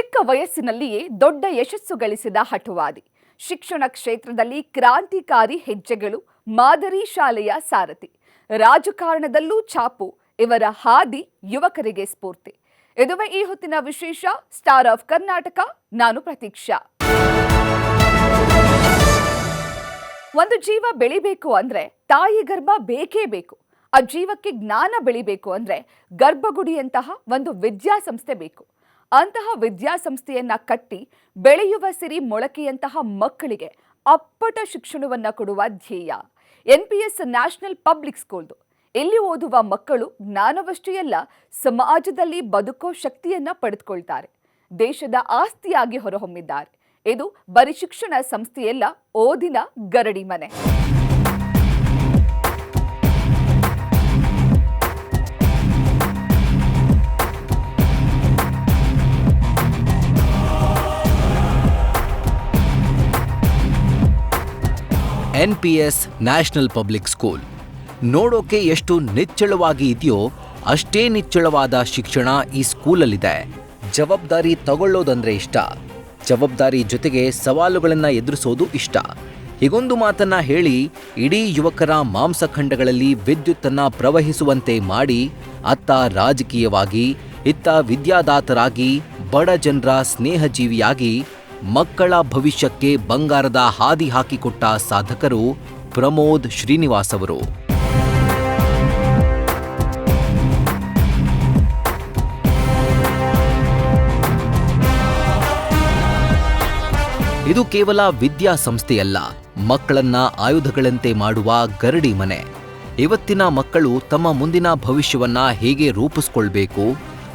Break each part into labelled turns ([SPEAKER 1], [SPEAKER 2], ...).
[SPEAKER 1] ಚಿಕ್ಕ ವಯಸ್ಸಿನಲ್ಲಿಯೇ ದೊಡ್ಡ ಯಶಸ್ಸು ಗಳಿಸಿದ ಹಠವಾದಿ, ಶಿಕ್ಷಣ ಕ್ಷೇತ್ರದಲ್ಲಿ ಕ್ರಾಂತಿಕಾರಿ ಹೆಜ್ಜೆಗಳು, ಮಾದರಿ ಶಾಲೆಯ ಸಾರಥಿ, ರಾಜಕಾರಣದಲ್ಲೂ ಛಾಪು. ಇವರ ಹಾದಿ ಯುವಕರಿಗೆ ಸ್ಫೂರ್ತಿ. ಇದುವೇ ಈ ಹೊತ್ತಿನ ವಿಶೇಷ ಸ್ಟಾರ್ ಆಫ್ ಕರ್ನಾಟಕ. ನಾನು ಪ್ರತೀಕ್ಷಾ. ಒಂದು ಜೀವ ಬೆಳಿಬೇಕು ಅಂದ್ರೆ ತಾಯಿ ಗರ್ಭ ಬೇಕೇ ಬೇಕು. ಆ ಜೀವಕ್ಕೆ ಜ್ಞಾನ ಬೆಳಿಬೇಕು ಅಂದ್ರೆ ಗರ್ಭಗುಡಿಯಂತಹ ಒಂದು ವಿದ್ಯಾಸಂಸ್ಥೆ ಬೇಕು. ಅಂತಹ ವಿದ್ಯಾಸಂಸ್ಥೆಯನ್ನ ಕಟ್ಟಿ ಬೆಳೆಯುವ ಸಿರಿ ಮೊಳಕೆಯಂತಹ ಮಕ್ಕಳಿಗೆ ಅಪ್ಪಟ ಶಿಕ್ಷಣವನ್ನ ಕೊಡುವ ಧ್ಯೇಯ NPS ನ್ಯಾಷನಲ್ ಪಬ್ಲಿಕ್ ಸ್ಕೂಲ್ದು. ಇಲ್ಲಿ ಓದುವ ಮಕ್ಕಳು ಜ್ಞಾನವಷ್ಟೇ ಅಲ್ಲ, ಸಮಾಜದಲ್ಲಿ ಬದುಕೋ ಶಕ್ತಿಯನ್ನ ಪಡೆದುಕೊಳ್ತಾರೆ, ದೇಶದ ಆಸ್ತಿಯಾಗಿ ಹೊರಹೊಮ್ಮಿದ್ದಾರೆ. ಇದು ಬರೀ ಶಿಕ್ಷಣ ಸಂಸ್ಥೆಯಲ್ಲ, ಓದಿನ ಗರಡಿ ಮನೆ.
[SPEAKER 2] NPS ನ್ಯಾಷನಲ್ ಪಬ್ಲಿಕ್ ಸ್ಕೂಲ್ ನೋಡೋಕೆ ಎಷ್ಟು ನಿಚ್ಚಳವಾಗಿ ಇದೆಯೋ ಅಷ್ಟೇ ನಿಚ್ಚಳವಾದ ಶಿಕ್ಷಣ ಈ ಸ್ಕೂಲಲ್ಲಿದೆ. ಜವಾಬ್ದಾರಿ ತಗೊಳ್ಳೋದಂದ್ರೆ ಇಷ್ಟ, ಜವಾಬ್ದಾರಿ ಜೊತೆಗೆ ಸವಾಲುಗಳನ್ನು ಎದುರಿಸೋದು ಇಷ್ಟ. ಹೀಗೊಂದು ಮಾತನ್ನ ಹೇಳಿ ಇಡೀ ಯುವಕರ ಮಾಂಸಖಂಡಗಳಲ್ಲಿ ವಿದ್ಯುತ್ತನ್ನು ಪ್ರವಹಿಸುವಂತೆ ಮಾಡಿ, ಅತ್ತ ರಾಜಕೀಯವಾಗಿ, ಇತ್ತ ವಿದ್ಯಾದಾತರಾಗಿ, ಬಡ ಜನರ ಸ್ನೇಹಜೀವಿಯಾಗಿ ಮಕ್ಕಳ ಭವಿಷ್ಯಕ್ಕೆ ಬಂಗಾರದ ಹಾದಿ ಹಾಕಿಕೊಟ್ಟ ಸಾಧಕರು ಪ್ರಮೋದ್ ಶ್ರೀನಿವಾಸ್ ಅವರು. ಇದು ಕೇವಲ ವಿದ್ಯಾಸಂಸ್ಥೆಯಲ್ಲ, ಮಕ್ಕಳನ್ನ ಆಯುಧಗಳಂತೆ ಮಾಡುವ ಗರಡಿ ಮನೆ. ಇವತ್ತಿನ ಮಕ್ಕಳು ತಮ್ಮ ಮುಂದಿನ ಭವಿಷ್ಯವನ್ನ ಹೇಗೆ ರೂಪಿಸ್ಕೊಳ್ಬೇಕು,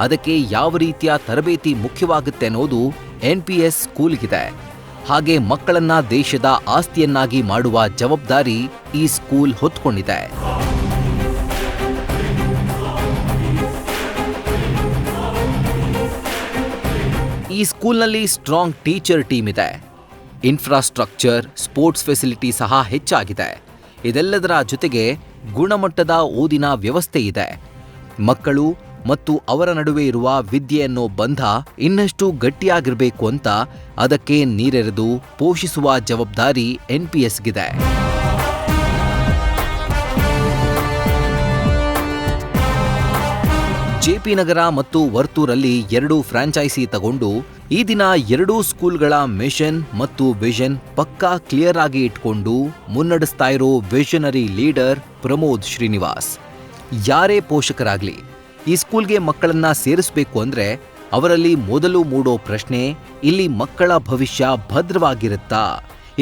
[SPEAKER 2] ಅದಕ್ಕೆ ಯಾವ ರೀತಿಯ ತರಬೇತಿ ಮುಖ್ಯವಾಗುತ್ತೆ ಅನ್ನೋದು NPS ಸ್ಕೂಲ್ಗಿದೆ. ಹಾಗೆ ಮಕ್ಕಳನ್ನ ದೇಶದ ಆಸ್ತಿಯನ್ನಾಗಿ ಮಾಡುವ ಜವಾಬ್ದಾರಿ ಈ ಸ್ಕೂಲ್ ಹೊತ್ಕೊಂಡಿದೆ. ಈ ಸ್ಕೂಲ್ನಲ್ಲಿ ಸ್ಟ್ರಾಂಗ್ ಟೀಚರ್ ಟೀಮ್ ಇದೆ. ಇನ್ಫ್ರಾಸ್ಟ್ರಕ್ಚರ್, ಸ್ಪೋರ್ಟ್ಸ್ ಫೆಸಿಲಿಟಿ ಸಹ ಹೆಚ್ಚಾಗಿದೆ. ಇದೆಲ್ಲದರ ಜೊತೆಗೆ ಗುಣಮಟ್ಟದ ಓದಿನ ವ್ಯವಸ್ಥೆ ಇದೆ. ಮಕ್ಕಳು ಮತ್ತು ಅವರ ನಡುವೆ ಇರುವ ವಿದ್ಯೆ ಅನ್ನೋ ಬಂಧ ಇನ್ನಷ್ಟು ಗಟ್ಟಿಯಾಗಿರಬೇಕು ಅಂತ ಅದಕ್ಕೆ ನೀರೆರೆದು ಪೋಷಿಸುವ ಜವಾಬ್ದಾರಿ NPSಗಿದೆ. JP ನಗರ ಮತ್ತು ವರ್ತೂರಲ್ಲಿ 2 ಫ್ರಾಂಚೈಸಿ ತಗೊಂಡು ಈ ದಿನ 2 ಸ್ಕೂಲ್ಗಳ ಮಿಷನ್ ಮತ್ತು ವಿಷನ್ ಪಕ್ಕಾ ಕ್ಲಿಯರ್ ಆಗಿ ಇಟ್ಕೊಂಡು ಮುನ್ನಡೆಸ್ತಾ ಇರೋ ವಿಷನರಿ ಲೀಡರ್ ಪ್ರಮೋದ್ ಶ್ರೀನಿವಾಸ್. ಯಾರೇ ಪೋಷಕರಾಗ್ಲಿ ಈ ಸ್ಕೂಲ್ಗೆ ಮಕ್ಕಳನ್ನ ಸೇರಿಸಬೇಕು ಅಂದ್ರೆ ಅವರಲ್ಲಿ ಮೊದಲು ಮೂಡೋ ಪ್ರಶ್ನೆ, ಇಲ್ಲಿ ಮಕ್ಕಳ ಭವಿಷ್ಯ ಭದ್ರವಾಗಿರುತ್ತಾ,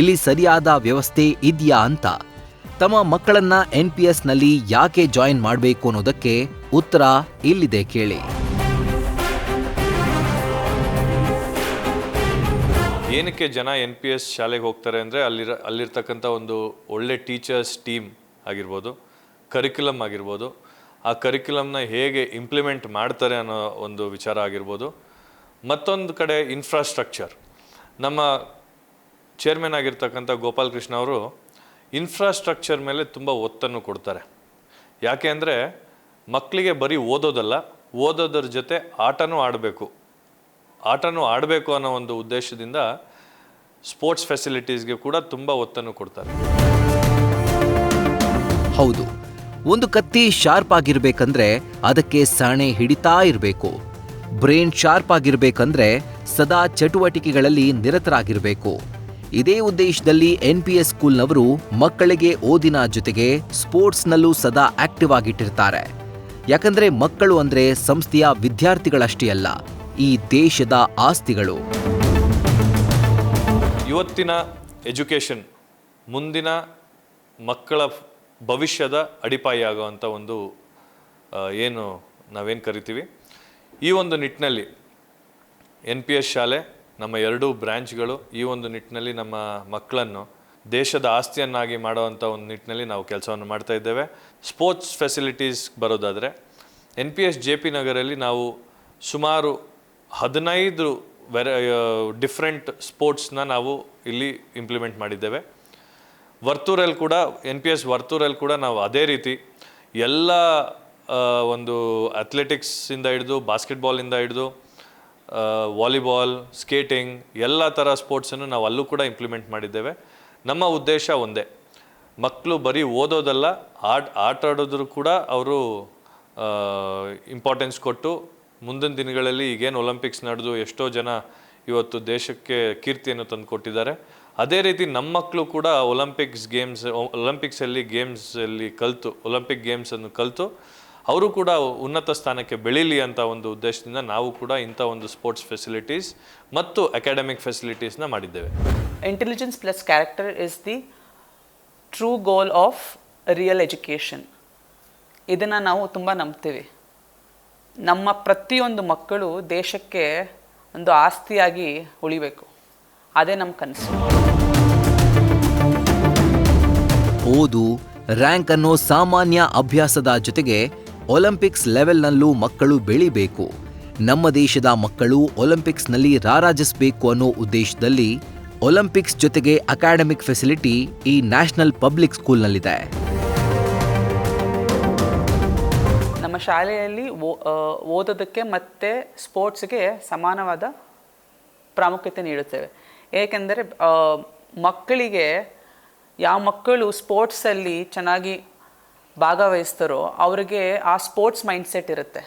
[SPEAKER 2] ಇಲ್ಲಿ ಸರಿಯಾದ ವ್ಯವಸ್ಥೆ ಇದೆಯಾ ಅಂತ. ತಮ್ಮ ಮಕ್ಕಳನ್ನ NPS ನಲ್ಲಿ ಯಾಕೆ ಜಾಯಿನ್ ಮಾಡಬೇಕು ಅನ್ನೋದಕ್ಕೆ ಉತ್ತರ ಇಲ್ಲಿದೆ, ಕೇಳಿ.
[SPEAKER 3] ಏನಕ್ಕೆ ಜನ NPS ಶಾಲೆಗೆ ಹೋಗ್ತಾರೆ ಅಂದರೆ ಅಲ್ಲಿರ್ತಕ್ಕಂಥ ಒಂದು ಒಳ್ಳೆ ಟೀಚರ್ಸ್ ಟೀಮ್ ಆಗಿರ್ಬೋದು, ಕರಿಕ್ಯುಲಮ್ ಆಗಿರ್ಬೋದು, ಆ ಕರಿಕ್ಯುಲಮ್ನ ಹೇಗೆ ಇಂಪ್ಲಿಮೆಂಟ್ ಮಾಡ್ತಾರೆ ಅನ್ನೋ ಒಂದು ವಿಚಾರ ಆಗಿರ್ಬೋದು. ಮತ್ತೊಂದು ಕಡೆ ಇನ್ಫ್ರಾಸ್ಟ್ರಕ್ಚರ್. ನಮ್ಮ ಚೇರ್ಮನ್ ಆಗಿರ್ತಕ್ಕಂಥ ಗೋಪಾಲ್ ಕೃಷ್ಣ ಅವರು ಇನ್ಫ್ರಾಸ್ಟ್ರಕ್ಚರ್ ಮೇಲೆ ತುಂಬ ಒತ್ತನ್ನು ಕೊಡ್ತಾರೆ. ಯಾಕೆ ಅಂದರೆ ಮಕ್ಕಳಿಗೆ ಬರೀ ಓದೋದಲ್ಲ, ಓದೋದ್ರ ಜೊತೆ ಆಟನೂ ಆಡಬೇಕು ಅನ್ನೋ ಒಂದು ಉದ್ದೇಶದಿಂದ ಸ್ಪೋರ್ಟ್ಸ್ ಫೆಸಿಲಿಟೀಸ್ಗೆ ಕೂಡ ತುಂಬ ಒತ್ತನ್ನು ಕೊಡ್ತಾರೆ.
[SPEAKER 2] ಹೌದು, ಒಂದು ಕತ್ತಿ ಶಾರ್ಪ್ ಆಗಿರ್ಬೇಕಂದ್ರೆ ಅದಕ್ಕೆ ಸಾಣೆ ಹಿಡಿತಾ ಇರಬೇಕು. ಬ್ರೈನ್ ಶಾರ್ಪ್ ಆಗಿರ್ಬೇಕಂದ್ರೆ ಸದಾ ಚಟುವಟಿಕೆಗಳಲ್ಲಿ ನಿರತರಾಗಿರಬೇಕು. ಇದೇ ಉದ್ದೇಶದಲ್ಲಿ NPS ಸ್ಕೂಲ್ನವರು ಮಕ್ಕಳಿಗೆ ಓದಿನ ಜೊತೆಗೆ ಸ್ಪೋರ್ಟ್ಸ್ನಲ್ಲೂ ಸದಾ ಆಕ್ಟಿವ್ ಆಗಿಟ್ಟಿರ್ತಾರೆ. ಯಾಕಂದ್ರೆ ಮಕ್ಕಳು ಅಂದ್ರೆ ಸಂಸ್ಥೆಯ ವಿದ್ಯಾರ್ಥಿಗಳಷ್ಟೇ ಅಲ್ಲ, ಈ ದೇಶದ ಆಸ್ತಿಗಳು.
[SPEAKER 3] ಇವತ್ತಿನ ಎಜುಕೇಷನ್ ಮುಂದಿನ ಮಕ್ಕಳ ಭವಿಷ್ಯದ ಅಡಿಪಾಯ ಆಗುವಂಥ ಒಂದು ನಾವೇನು ಕರಿತೀವಿ. ಈ ಒಂದು ನಿಟ್ಟಿನಲ್ಲಿ NPS ಶಾಲೆ, ನಮ್ಮ 2 ಬ್ರ್ಯಾಂಚ್ಗಳು ಈ ಒಂದು ನಿಟ್ಟಿನಲ್ಲಿ ನಮ್ಮ ಮಕ್ಕಳನ್ನು ದೇಶದ ಆಸ್ತಿಯನ್ನಾಗಿ ಮಾಡುವಂಥ ಒಂದು ನಿಟ್ಟಿನಲ್ಲಿ ನಾವು ಕೆಲಸವನ್ನು ಮಾಡ್ತಾ ಇದ್ದೇವೆ. ಸ್ಪೋರ್ಟ್ಸ್ ಫೆಸಿಲಿಟೀಸ್ ಬರೋದಾದರೆ NPS JP ನಗರಲ್ಲಿ ನಾವು ಸುಮಾರು 15 ಡಿಫ್ರೆಂಟ್ ಸ್ಪೋರ್ಟ್ಸ್ನ ನಾವು ಇಲ್ಲಿ ಇಂಪ್ಲಿಮೆಂಟ್ ಮಾಡಿದ್ದೇವೆ. ವರ್ತೂರಲ್ಲಿ ಕೂಡ NPS ವರ್ತೂರಲ್ಲಿ ಕೂಡ ನಾವು ಅದೇ ರೀತಿ ಎಲ್ಲ ಒಂದು ಅಥ್ಲೆಟಿಕ್ಸಿಂದ ಹಿಡಿದು ಬಾಸ್ಕೆಟ್ಬಾಲಿಂದ ಹಿಡಿದು ವಾಲಿಬಾಲ್, ಸ್ಕೇಟಿಂಗ್ ಎಲ್ಲ ಥರ ಸ್ಪೋರ್ಟ್ಸನ್ನು ನಾವು ಅಲ್ಲೂ ಕೂಡ ಇಂಪ್ಲಿಮೆಂಟ್ ಮಾಡಿದ್ದೇವೆ. ನಮ್ಮ ಉದ್ದೇಶ ಒಂದೇ, ಮಕ್ಕಳು ಬರೀ ಓದೋದಲ್ಲ, ಆಟ ಆಡೋದ್ರು ಕೂಡ ಅವರು ಇಂಪಾರ್ಟೆನ್ಸ್ ಕೊಟ್ಟು ಮುಂದಿನ ದಿನಗಳಲ್ಲಿ ಈಗೇನು ಒಲಿಂಪಿಕ್ಸ್ ನಡೆದು ಎಷ್ಟೋ ಜನ ಇವತ್ತು ದೇಶಕ್ಕೆ ಕೀರ್ತಿಯನ್ನು ತಂದು ಕೊಟ್ಟಿದ್ದಾರೆ, ಅದೇ ರೀತಿ ನಮ್ಮ ಮಕ್ಕಳು ಕೂಡ ಒಲಿಂಪಿಕ್ಸಲ್ಲಿ ಗೇಮ್ಸಲ್ಲಿ ಕಲಿತು ಒಲಿಂಪಿಕ್ ಗೇಮ್ಸನ್ನು ಕಲಿತು ಅವರು ಕೂಡ ಉನ್ನತ ಸ್ಥಾನಕ್ಕೆ ಬೆಳೀಲಿ ಅಂತ ಒಂದು ಉದ್ದೇಶದಿಂದ ನಾವು ಕೂಡ ಇಂಥ ಒಂದು ಸ್ಪೋರ್ಟ್ಸ್ ಫೆಸಿಲಿಟೀಸ್ ಮತ್ತು ಅಕಾಡೆಮಿಕ್ ಫೆಸಿಲಿಟೀಸ್ನ ಮಾಡಿದ್ದೇವೆ.
[SPEAKER 4] Intelligence plus character is the true goal of real education. ಇದನ್ನು ನಾವು ತುಂಬ ನಂಬ್ತೀವಿ. ನಮ್ಮ ಪ್ರತಿಯೊಂದು ಮಕ್ಕಳು ದೇಶಕ್ಕೆ ಒಂದು ಆಸ್ತಿಯಾಗಿ ಉಳಿಬೇಕು, ಅದೇ ನಮ್ಮ ಕನಸು.
[SPEAKER 2] ಓದು, ರ್ಯಾಂಕ್ ಅನ್ನೋ ಸಾಮಾನ್ಯ ಅಭ್ಯಾಸದ ಜೊತೆಗೆ ಒಲಿಂಪಿಕ್ಸ್ ಲೆವೆಲ್ನಲ್ಲೂ ಮಕ್ಕಳು ಬೆಳಿಬೇಕು, ನಮ್ಮ ದೇಶದ ಮಕ್ಕಳು ಒಲಿಂಪಿಕ್ಸ್ನಲ್ಲಿ ರಾರಾಜಿಸಬೇಕು ಅನ್ನೋ ಉದ್ದೇಶದಲ್ಲಿ ಒಲಿಂಪಿಕ್ಸ್ ಜೊತೆಗೆ ಅಕಾಡೆಮಿಕ್ ಫೆಸಿಲಿಟಿ ಈ ನ್ಯಾಷನಲ್ ಪಬ್ಲಿಕ್ ಸ್ಕೂಲ್ನಲ್ಲಿದೆ.
[SPEAKER 4] ನಮ್ಮ ಶಾಲೆಯಲ್ಲಿ ಓದೋದಕ್ಕೆ ಮತ್ತು ಸ್ಪೋರ್ಟ್ಸ್ಗೆ ಸಮಾನವಾದ ಪ್ರಾಮುಖ್ಯತೆ ನೀಡುತ್ತೇವೆ. ಏಕೆಂದರೆ ಮಕ್ಕಳಿಗೆ ಯಾವ ಮಕ್ಕಳು ಸ್ಪೋರ್ಟ್ಸಲ್ಲಿ ಚೆನ್ನಾಗಿ ಭಾಗವಹಿಸ್ತಾರೋ ಅವ್ರಿಗೆ ಆ ಸ್ಪೋರ್ಟ್ಸ್ ಮೈಂಡ್ಸೆಟ್ ಇರುತ್ತೆ.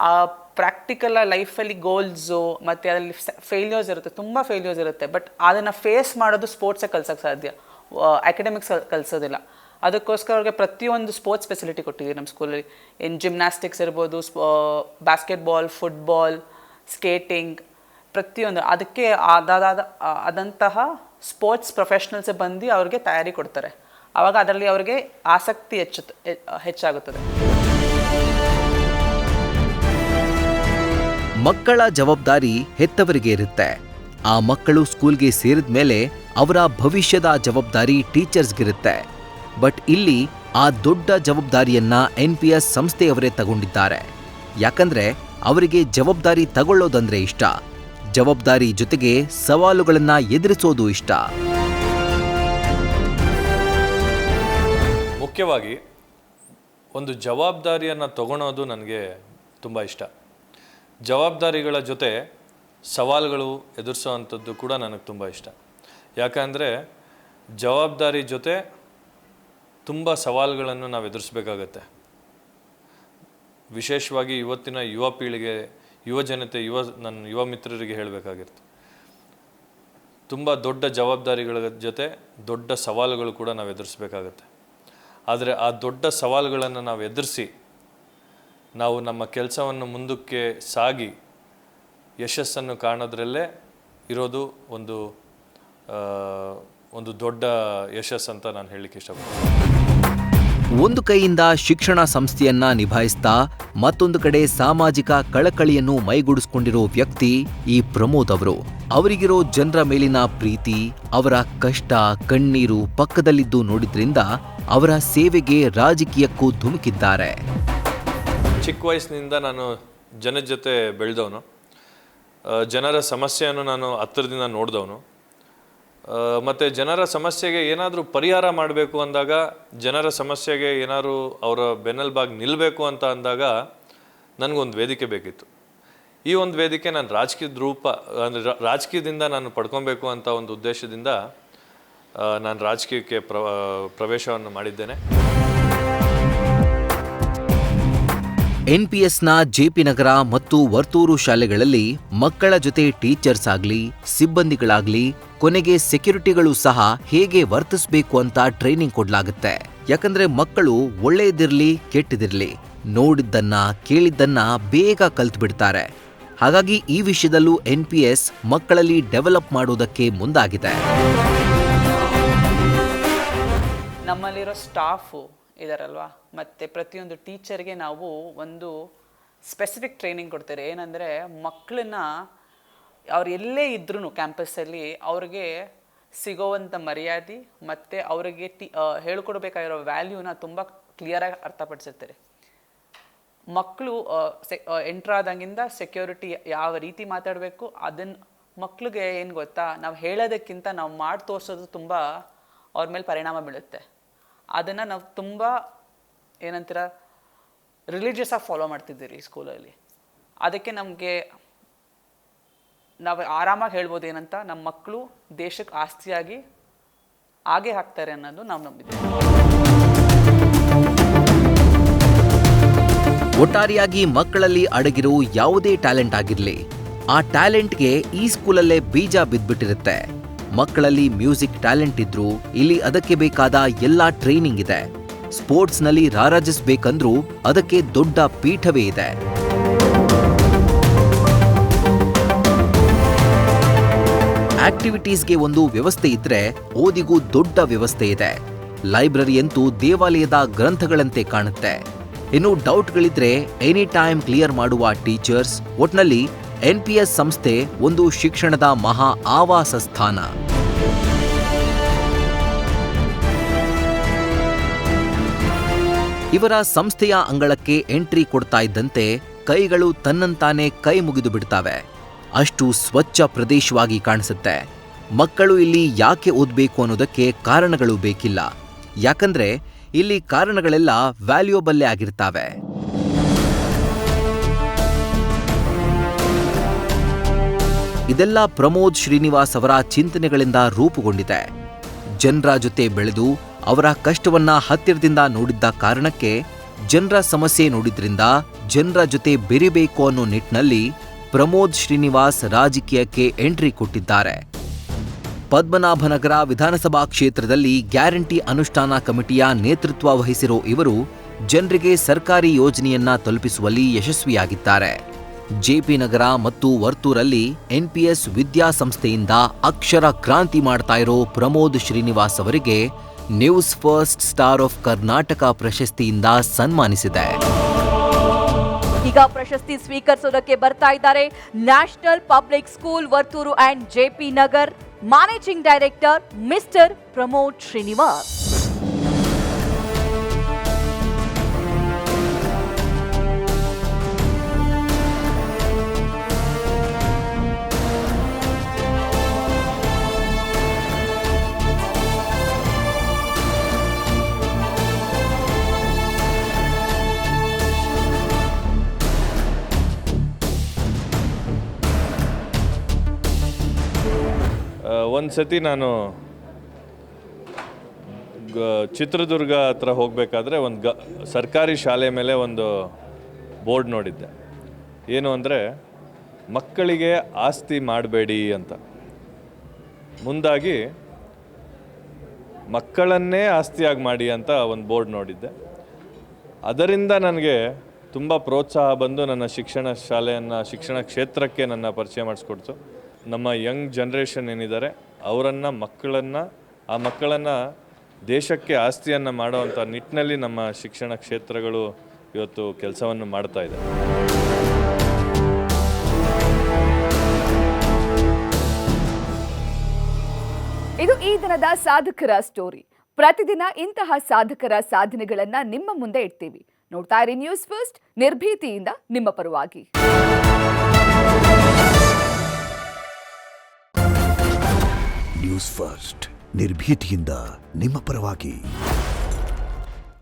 [SPEAKER 4] ಆ ಪ್ರಾಕ್ಟಿಕಲ್ ಲೈಫಲ್ಲಿ ಗೋಲ್ಸು ಮತ್ತು ಅದರಲ್ಲಿ ಫೇಲ್ಯೂರ್ಸ್ ಇರುತ್ತೆ, ತುಂಬ ಫೇಲ್ಯೂರ್ಸ್ ಇರುತ್ತೆ. ಬಟ್ ಅದನ್ನು ಫೇಸ್ ಮಾಡೋದು ಸ್ಪೋರ್ಟ್ಸೇ ಕಲ್ಸೋಕ್ಕೆ ಸಾಧ್ಯ, ಅಕಾಡೆಮಿಕ್ಸ್ ಕಲಿಸೋದಿಲ್ಲ. ಅದಕ್ಕೋಸ್ಕರ ಅವ್ರಿಗೆ ಪ್ರತಿಯೊಂದು ಸ್ಪೋರ್ಟ್ಸ್ ಫೆಸಿಲಿಟಿ ಕೊಟ್ಟಿದ್ದೀವಿ ನಮ್ಮ ಸ್ಕೂಲಲ್ಲಿ. ಜಿಮ್ನಾಸ್ಟಿಕ್ಸ್ ಇರ್ಬೋದು, ಬಾಸ್ಕೆಟ್ಬಾಲ್, ಫುಟ್ಬಾಲ್, ಸ್ಕೇಟಿಂಗ್, ಪ್ರತಿಯೊಂದು ಅದಕ್ಕೆ ಆದಂತಹ ಸ್ಪೋರ್ಟ್ಸ್ ಪ್ರೊಫೆಷ್ನಲ್ಸೇ ಬಂದು ಅವ್ರಿಗೆ ತಯಾರಿ ಕೊಡ್ತಾರೆ. ಆವಾಗ ಅದರಲ್ಲಿ ಅವ್ರಿಗೆ ಆಸಕ್ತಿ ಹೆಚ್ಚಾಗುತ್ತದೆ.
[SPEAKER 2] ಮಕ್ಕಳ ಜವಾಬ್ದಾರಿ ಹೆತ್ತವರಿಗೆ ಇರುತ್ತೆ. ಆ ಮಕ್ಕಳು ಸ್ಕೂಲ್ಗೆ ಸೇರಿದ ಮೇಲೆ ಅವರ ಭವಿಷ್ಯದ ಜವಾಬ್ದಾರಿ ಟೀಚರ್ಸ್ಗಿರುತ್ತೆ. ಬಟ್ ಇಲ್ಲಿ ಆ ದೊಡ್ಡ ಜವಾಬ್ದಾರಿಯನ್ನ NPS ಸಂಸ್ಥೆಯವರೇ ತಗೊಂಡಿದ್ದಾರೆ. ಯಾಕಂದ್ರೆ ಅವರಿಗೆ ಜವಾಬ್ದಾರಿ ತಗೊಳ್ಳೋದಂದ್ರೆ ಇಷ್ಟ, ಜವಾಬ್ದಾರಿ ಜೊತೆಗೆ ಸವಾಲುಗಳನ್ನ ಎದುರಿಸೋದು ಇಷ್ಟ.
[SPEAKER 3] ಮುಖ್ಯವಾಗಿ ಒಂದು ಜವಾಬ್ದಾರಿಯನ್ನು ತಗೊಳೋದು ನನಗೆ ತುಂಬ ಇಷ್ಟ. ಜವಾಬ್ದಾರಿಗಳ ಜೊತೆ ಸವಾಲುಗಳು ಎದುರಿಸೋವಂಥದ್ದು ಕೂಡ ನನಗೆ ತುಂಬ ಇಷ್ಟ. ಯಾಕಂದರೆ ಜವಾಬ್ದಾರಿ ಜೊತೆ ತುಂಬ ಸವಾಲುಗಳನ್ನು ನಾವು ಎದುರಿಸಬೇಕಾಗತ್ತೆ. ವಿಶೇಷವಾಗಿ ಇವತ್ತಿನ ಯುವ ಪೀಳಿಗೆ, ಯುವ ಜನತೆ, ನನ್ನ ಯುವ ಮಿತ್ರರಿಗೆ ಹೇಳಬೇಕಾಗಿರುತ್ತೆ, ತುಂಬ ದೊಡ್ಡ ಜವಾಬ್ದಾರಿಗಳ ಜೊತೆ ದೊಡ್ಡ ಸವಾಲುಗಳು ಕೂಡ ನಾವು ಎದುರಿಸಬೇಕಾಗತ್ತೆ. ಆದರೆ ಆ ದೊಡ್ಡ ಸವಾಲುಗಳನ್ನು ನಾವು ಎದುರಿಸಿ ನಾವು ನಮ್ಮ ಕೆಲಸವನ್ನು ಮುಂದಕ್ಕೆ ಸಾಗಿ ಯಶಸ್ಸನ್ನು ಕಾಣೋದ್ರಲ್ಲೇ ಇರೋದು ಒಂದು ದೊಡ್ಡ ಯಶಸ್ಸು ಅಂತ ನಾನು ಹೇಳಲಿಕ್ಕೆ ಇಷ್ಟಪಡ್ತೀನಿ.
[SPEAKER 2] ಒಂದು ಕೈಯಿಂದ ಶಿಕ್ಷಣ ಸಂಸ್ಥೆಯನ್ನ ನಿಭಾಯಿಸ್ತಾ ಮತ್ತೊಂದು ಕಡೆ ಸಾಮಾಜಿಕ ಕಳಕಳಿಯನ್ನು ಮೈಗೂಡಿಸ್ಕೊಂಡಿರೋ ವ್ಯಕ್ತಿ ಈ ಪ್ರಮೋದ್ ಅವರು. ಅವರಿಗಿರೋ ಜನರ ಮೇಲಿನ ಪ್ರೀತಿ, ಅವರ ಕಷ್ಟ ಕಣ್ಣೀರು ಪಕ್ಕದಲ್ಲಿದ್ದು ನೋಡಿದ್ರಿಂದ ಅವರ ಸೇವೆಗೆ ರಾಜಕೀಯಕ್ಕೂ ಧುಮುಕಿದ್ದಾರೆ.
[SPEAKER 3] ಚಿಕ್ಕ ವಯಸ್ಸಿನಿಂದ ನಾನು ಜನದ ಜೊತೆ ಬೆಳೆದವನು, ಜನರ ಸಮಸ್ಯೆಯನ್ನು ನಾನು ಹತ್ತಿರದಿಂದ ನೋಡಿದವನು. ಮತ್ತು ಜನರ ಸಮಸ್ಯೆಗೆ ಏನಾದರೂ ಪರಿಹಾರ ಮಾಡಬೇಕು ಅಂದಾಗ, ಜನರ ಸಮಸ್ಯೆಗೆ ಏನಾದರೂ ಅವರ ಬೆನ್ನೆಲುಬಾಗಿ ನಿಲ್ಲಬೇಕು ಅಂತ ಅಂದಾಗ ನನಗೊಂದು ವೇದಿಕೆ ಬೇಕಿತ್ತು. ಈ ಒಂದು ವೇದಿಕೆ ನಾನು ರಾಜಕೀಯದ ರೂಪ ಅಂದರೆ ರಾಜಕೀಯದಿಂದ ನಾನು ಪಡ್ಕೊಬೇಕು ಅಂತ ಒಂದು ಉದ್ದೇಶದಿಂದ ನಾನು ರಾಜಕೀಯಕ್ಕೆ ಪ್ರವೇಶವನ್ನು ಮಾಡಿದ್ದೇನೆ.
[SPEAKER 2] NPSನ JP ನಗರ ಮತ್ತು ವರ್ತೂರು ಶಾಲೆಗಳಲ್ಲಿ ಮಕ್ಕಳ ಜೊತೆ ಟೀಚರ್ಸ್ ಆಗ್ಲಿ, ಸಿಬ್ಬಂದಿಗಳಾಗ್ಲಿ, ಕೊನೆಗೆ ಸೆಕ್ಯೂರಿಟಿಗಳು ಸಹ ಹೇಗೆ ವರ್ತಿಸಬೇಕು ಅಂತ ಟ್ರೈನಿಂಗ್ ಕೊಡ್ಲಾಗುತ್ತೆ. ಯಾಕಂದ್ರೆ ಮಕ್ಕಳು ಒಳ್ಳೆಯದಿರ್ಲಿ ಕೆಟ್ಟದಿರ್ಲಿ ನೋಡಿದ್ದನ್ನ ಕೇಳಿದ್ದನ್ನ ಬೇಗ ಕಲ್ತು ಬಿಡ್ತಾರೆ. ಹಾಗಾಗಿ ಈ ವಿಷಯದಲ್ಲೂ NPS ಮಕ್ಕಳಲ್ಲಿ ಡೆವಲಪ್ ಮಾಡೋದಕ್ಕೆ ಮುಂದಾಗಿದೆ.
[SPEAKER 4] ನಮ್ಮಲ್ಲಿರೋ ಸ್ಟಾಫು ಇದಾರಲ್ವಾ, ಮತ್ತು ಪ್ರತಿಯೊಂದು ಟೀಚರ್ಗೆ ನಾವು ಒಂದು ಸ್ಪೆಸಿಫಿಕ್ ಟ್ರೈನಿಂಗ್ ಕೊಡ್ತಾರೆ. ಏನಂದರೆ ಮಕ್ಕಳನ್ನ ಅವ್ರು ಎಲ್ಲೇ ಇದ್ರೂ ಕ್ಯಾಂಪಸ್ಸಲ್ಲಿ ಅವ್ರಿಗೆ ಸಿಗೋವಂಥ ಮರ್ಯಾದೆ ಮತ್ತು ಅವರಿಗೆ ಹೇಳ್ಕೊಡ್ಬೇಕಾಗಿರೋ ವ್ಯಾಲ್ಯೂನ ತುಂಬ ಕ್ಲಿಯರಾಗಿ ಅರ್ಥಪಡಿಸಿರ್ತಾರೆ. ಮಕ್ಕಳು ಎಂಟ್ರಾದಂಗಿಂದ ಸೆಕ್ಯೂರಿಟಿ ಯಾವ ರೀತಿ ಮಾತಾಡಬೇಕು ಅದನ್ನು ಮಕ್ಕಳಿಗೆ ಏನು ಗೊತ್ತಾ, ನಾವು ಹೇಳೋದಕ್ಕಿಂತ ನಾವು ಮಾಡಿ ತೋರಿಸೋದು ತುಂಬ ಅವ್ರ ಮೇಲೆ ಪರಿಣಾಮ ಬೀಳುತ್ತೆ. ಅದನ್ನು ನಾವು ತುಂಬ ಏನಂತೀರ ರಿಲಿಜಿಯಸ್ ಆಗಿ ಫಾಲೋ ಮಾಡ್ತಿದ್ದೀರಿ ಸ್ಕೂಲಲ್ಲಿ. ಅದಕ್ಕೆ ನಮಗೆ ನಾವು ಆರಾಮಾಗಿ ಹೇಳ್ಬೋದು ಏನಂತ, ನಮ್ಮ ಮಕ್ಕಳು ದೇಶಕ್ಕೆ ಆಸ್ತಿಯಾಗಿ ಹಾಗೆ ಹಾಕ್ತಾರೆ ಅನ್ನೋದು ನಾವು ನಂಬಿದ್ದೀವಿ.
[SPEAKER 2] ಒಟ್ಟಾರೆಯಾಗಿ ಮಕ್ಕಳಲ್ಲಿ ಅಡಗಿರೋ ಯಾವುದೇ ಟ್ಯಾಲೆಂಟ್ ಆಗಿರಲಿ, ಆ ಟ್ಯಾಲೆಂಟ್ಗೆ ಈ ಸ್ಕೂಲಲ್ಲೇ ಬೀಜ ಬಿದ್ಬಿಟ್ಟಿರುತ್ತೆ. ಮಕ್ಕಳಲ್ಲಿ ಮ್ಯೂಸಿಕ್ ಟ್ಯಾಲೆಂಟ್ ಇದ್ರೂ ಇಲ್ಲಿ ಅದಕ್ಕೆ ಬೇಕಾದ ಎಲ್ಲಾ ಟ್ರೈನಿಂಗ್ ಇದೆ. ಸ್ಪೋರ್ಟ್ಸ್ನಲ್ಲಿ ರಾರಾಜಿಸ್ಬೇಕಂದ್ರೂ ಅದಕ್ಕೆ ದೊಡ್ಡ ಪೀಠವೇ ಇದೆ. ಆಕ್ಟಿವಿಟೀಸ್ಗೆ ಒಂದು ವ್ಯವಸ್ಥೆ ಇದ್ರೆ ಓದಿಗೂ ದೊಡ್ಡ ವ್ಯವಸ್ಥೆ ಇದೆ. ಲೈಬ್ರರಿ ಅಂತೂ ದೇವಾಲಯದ ಗ್ರಂಥಗಳಂತೆ ಕಾಣುತ್ತೆ. ಇನ್ನು ಡೌಟ್ಗಳಿದ್ರೆ ಎನಿ ಟೈಮ್ ಕ್ಲಿಯರ್ ಮಾಡುವ ಟೀಚರ್ಸ್. ಒಟ್ನಲ್ಲಿ NPS ಸಂಸ್ಥೆ ಒಂದು ಶಿಕ್ಷಣದ ಮಹಾ ಆವಾಸ ಸ್ಥಾನ. ಇವರ ಸಂಸ್ಥೆಯ ಅಂಗಳಕ್ಕೆ ಎಂಟ್ರಿ ಕೊಡ್ತಾ ಇದ್ದಂತೆ ಕೈಗಳು ತನ್ನಂತಾನೆ ಕೈ ಮುಗಿದು ಬಿಡ್ತಾವೆ. ಅಷ್ಟು ಸ್ವಚ್ಛ ಪ್ರದೇಶವಾಗಿ ಕಾಣಿಸುತ್ತೆ. ಮಕ್ಕಳು ಇಲ್ಲಿ ಯಾಕೆ ಓದಬೇಕು ಅನ್ನೋದಕ್ಕೆ ಕಾರಣಗಳು ಬೇಕಿಲ್ಲ. ಯಾಕಂದ್ರೆ ಇಲ್ಲಿ ಕಾರಣಗಳೆಲ್ಲ ವ್ಯಾಲ್ಯೂಯಬಲ್ಲೇ ಆಗಿರ್ತಾವೆ. ಇದೆಲ್ಲ ಪ್ರಮೋದ್ ಶ್ರೀನಿವಾಸ್ ಅವರ ಚಿಂತನೆಗಳಿಂದ ರೂಪುಗೊಂಡಿದೆ. ಜನರ ಜೊತೆ ಬೆಳೆದು ಅವರ ಕಷ್ಟವನ್ನ ಹತ್ತಿರದಿಂದ ನೋಡಿದ್ದ ಕಾರಣಕ್ಕೆ, ಜನರ ಸಮಸ್ಯೆ ನೋಡಿದ್ರಿಂದ ಜನರ ಜೊತೆ ಬೆರಿಬೇಕು ಅನ್ನೋ ನಿಟ್ಟಿನಲ್ಲಿ ಪ್ರಮೋದ್ ಶ್ರೀನಿವಾಸ್ ರಾಜಕೀಯಕ್ಕೆ ಎಂಟ್ರಿ ಕೊಟ್ಟಿದ್ದಾರೆ. ಪದ್ಮನಾಭನಗರ ವಿಧಾನಸಭಾ ಕ್ಷೇತ್ರದಲ್ಲಿ ಗ್ಯಾರಂಟಿ ಅನುಷ್ಠಾನ ಕಮಿಟಿಯ ನೇತೃತ್ವ ವಹಿಸಿರೋ ಇವರು ಜನರಿಗೆ ಸರ್ಕಾರಿ ಯೋಜನೆಯನ್ನ ತಲುಪಿಸುವಲ್ಲಿ ಯಶಸ್ವಿಯಾಗಿದ್ದಾರೆ. ಜೆಪಿ ನಗರ ಮತ್ತು ವರ್ತೂರಲ್ಲಿ NPS ವಿದ್ಯಾಸಂಸ್ಥೆಯಿಂದ ಅಕ್ಷರ ಕ್ರಾಂತಿ ಮಾಡ್ತಾ ಇರೋ ಪ್ರಮೋದ್ ಶ್ರೀನಿವಾಸ್ ಅವರಿಗೆ news first star of Karnataka ಪ್ರಶಸ್ತಿಯಿಂದ ಸನ್ಮಾನಿಸಿದೆ.
[SPEAKER 5] ಈಗ ಪ್ರಶಸ್ತಿ ಸ್ವೀಕರಿಸೋದಕ್ಕೆ ಬರ್ತಾ ಇದ್ದಾರೆ national public school Varthur and JP Nagar managing director mister Pramod Srinivas.
[SPEAKER 3] ಒಂದು ಸತಿ ನಾನು ಚಿತ್ರದುರ್ಗ ಹತ್ರ ಹೋಗಬೇಕಾದ್ರೆ ಒಂದು ಸರ್ಕಾರಿ ಶಾಲೆ ಮೇಲೆ ಒಂದು ಬೋರ್ಡ್ ನೋಡಿದ್ದೆ. ಏನು ಅಂದರೆ, ಮಕ್ಕಳಿಗೆ ಆಸ್ತಿ ಮಾಡಬೇಡಿ ಅಂತ. ಮುಂದಾಗಿ ಮಕ್ಕಳನ್ನೇ ಆಸ್ತಿಯಾಗಿ ಮಾಡಿ ಅಂತ ಒಂದು ಬೋರ್ಡ್ ನೋಡಿದ್ದೆ. ಅದರಿಂದ ನನಗೆ ತುಂಬ ಪ್ರೋತ್ಸಾಹ ಬಂದು ನನ್ನ ಶಿಕ್ಷಣ ಕ್ಷೇತ್ರಕ್ಕೆ ನನ್ನ ಪರಿಚಯ ಮಾಡಿಸ್ಕೊಡ್ತು. ನಮ್ಮ ಯಂಗ್ ಜನ್ರೇಷನ್ ಏನಿದ್ದಾರೆ ಅವರನ್ನು ಆ ಮಕ್ಕಳನ್ನು ದೇಶಕ್ಕೆ ಆಸ್ತಿಯನ್ನು ಮಾಡೋವಂಥ ನಿಟ್ಟಿನಲ್ಲಿ ನಮ್ಮ ಶಿಕ್ಷಣ ಕ್ಷೇತ್ರಗಳು ಇವತ್ತು ಕೆಲಸವನ್ನು ಮಾಡ್ತಾ ಇದೆ.
[SPEAKER 1] ಇದು ಈ ದಿನದ ಸಾಧಕರ ಸ್ಟೋರಿ. ಪ್ರತಿದಿನ ಇಂತಹ ಸಾಧಕರ ಸಾಧನೆಗಳನ್ನ ನಿಮ್ಮ ಮುಂದೆ ಇಡ್ತೀವಿ. ನೋಡ್ತಾ ಇರಿ ನ್ಯೂಸ್ ಫಸ್ಟ್, ನಿರ್ಭೀತಿಯಿಂದ ನಿಮ್ಮ ಪರವಾಗಿ.
[SPEAKER 6] ನ್ಯೂಸ್ ಫಸ್ಟ್, ನಿರ್ಭೀತಿಯಿಂದ ನಿಮ್ಮ ಪರವಾಗಿ.